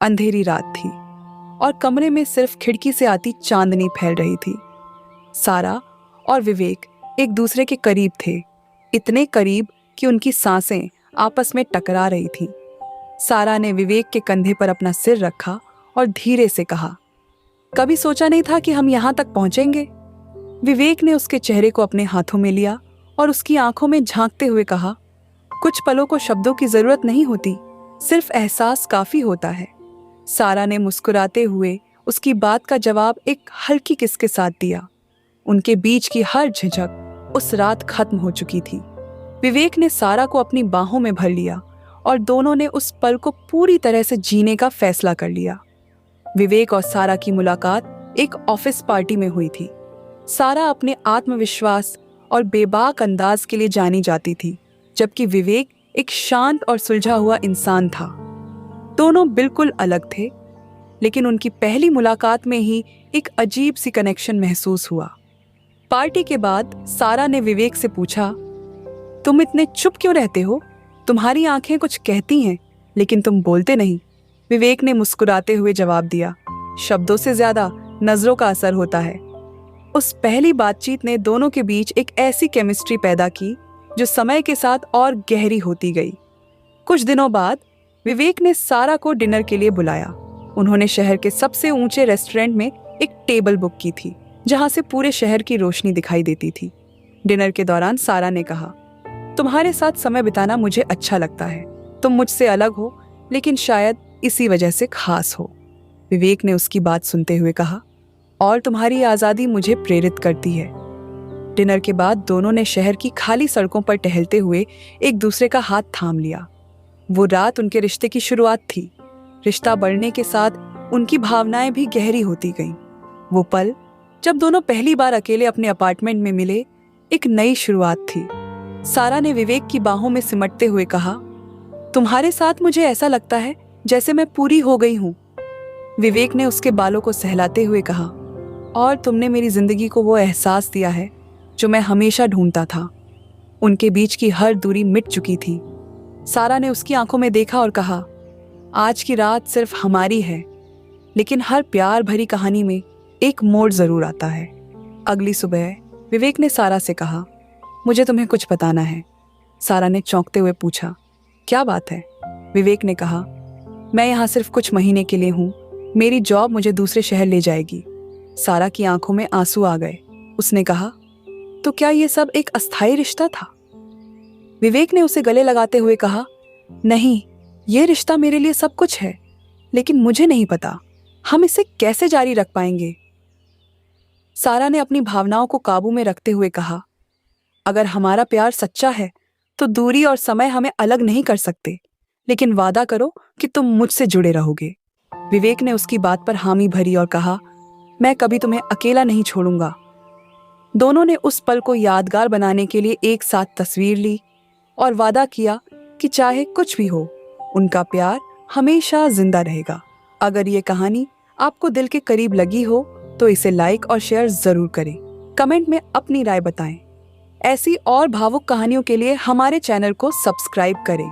अंधेरी रात थी और कमरे में सिर्फ खिड़की से आती चांदनी फैल रही थी। सारा और विवेक एक दूसरे के करीब थे, इतने करीब कि उनकी सांसें आपस में टकरा रही थीं। सारा ने विवेक के कंधे पर अपना सिर रखा और धीरे से कहा, कभी सोचा नहीं था कि हम यहाँ तक पहुंचेंगे। विवेक ने उसके चेहरे को अपने हाथों में लिया और उसकी आंखों में झांकते हुए कहा, कुछ पलों को शब्दों की जरूरत नहीं होती, सिर्फ एहसास काफी होता है। सारा ने मुस्कुराते हुए उसकी बात का जवाब एक हल्की किस के साथ दिया। उनके बीच की हर झिझक उस रात खत्म हो चुकी थी। विवेक ने सारा को अपनी बाहों में भर लिया और दोनों ने उस पल को पूरी तरह से जीने का फैसला कर लिया। विवेक और सारा की मुलाकात एक ऑफिस पार्टी में हुई थी। सारा अपने आत्मविश्वास और बेबाक अंदाज के लिए जानी जाती थी, जबकि विवेक एक शांत और सुलझा हुआ इंसान था। दोनों बिल्कुल अलग थे, लेकिन उनकी पहली मुलाकात में ही एक अजीब सी कनेक्शन महसूस हुआ। पार्टी के बाद सारा ने विवेक से पूछा, तुम इतने चुप क्यों रहते हो? तुम्हारी आंखें कुछ कहती हैं, लेकिन तुम बोलते नहीं। विवेक ने मुस्कुराते हुए जवाब दिया, शब्दों से ज्यादा नजरों का असर होता है। उस पहली बातचीत ने दोनों के बीच एक ऐसी केमिस्ट्री पैदा की जो समय के साथ और गहरी होती गई। कुछ दिनों बाद विवेक ने सारा को डिनर के लिए बुलाया। उन्होंने शहर के सबसे ऊंचे रेस्टोरेंट में एक टेबल बुक की थी, जहां से पूरे शहर की रोशनी दिखाई देती थी। डिनर के दौरान सारा ने कहा, तुम्हारे साथ समय बिताना मुझे अच्छा लगता है। तुम मुझसे अलग हो, लेकिन शायद इसी वजह से खास हो। विवेक ने उसकी बात सुनते हुए कहा, और तुम्हारी आज़ादी मुझे प्रेरित करती है। डिनर के बाद दोनों ने शहर की खाली सड़कों पर टहलते हुए एक दूसरे का हाथ थाम लिया। वो रात उनके रिश्ते की शुरुआत थी। रिश्ता बढ़ने के साथ उनकी भावनाएं भी गहरी होती गईं। वो पल जब दोनों पहली बार अकेले अपने अपार्टमेंट में मिले, एक नई शुरुआत थी। सारा ने विवेक की बाहों में सिमटते हुए कहा, तुम्हारे साथ मुझे ऐसा लगता है जैसे मैं पूरी हो गई हूं। विवेक ने उसके बालों को सहलाते हुए कहा, और तुमने मेरी जिंदगी को वो एहसास दिया है जो मैं हमेशा ढूंढता था। उनके बीच की हर दूरी मिट चुकी थी। सारा ने उसकी आंखों में देखा और कहा, आज की रात सिर्फ हमारी है, लेकिन हर प्यार भरी कहानी में एक मोड़ जरूर आता है। अगली सुबह विवेक ने सारा से कहा, मुझे तुम्हें कुछ बताना है। सारा ने चौंकते हुए पूछा, क्या बात है? विवेक ने कहा, मैं यहाँ सिर्फ कुछ महीने के लिए हूँ। मेरी जॉब मुझे दूसरे शहर ले जाएगी। सारा की आंखों में आंसू आ गए। उसने कहा, तो क्या ये सब एक अस्थायी रिश्ता था? विवेक ने उसे गले लगाते हुए कहा, नहीं, ये रिश्ता मेरे लिए सब कुछ है, लेकिन मुझे नहीं पता हम इसे कैसे जारी रख पाएंगे। सारा ने अपनी भावनाओं को काबू में रखते हुए कहा, अगर हमारा प्यार सच्चा है तो दूरी और समय हमें अलग नहीं कर सकते, लेकिन वादा करो कि तुम मुझसे जुड़े रहोगे। विवेक ने उसकी बात पर हामी भरी और कहा, मैं कभी तुम्हें अकेला नहीं छोड़ूंगा। दोनों ने उस पल को यादगार बनाने के लिए एक साथ तस्वीर ली और वादा किया कि चाहे कुछ भी हो, उनका प्यार हमेशा जिंदा रहेगा। अगर ये कहानी आपको दिल के करीब लगी हो तो इसे लाइक और शेयर जरूर करें। कमेंट में अपनी राय बताएं। ऐसी और भावुक कहानियों के लिए हमारे चैनल को सब्सक्राइब करें।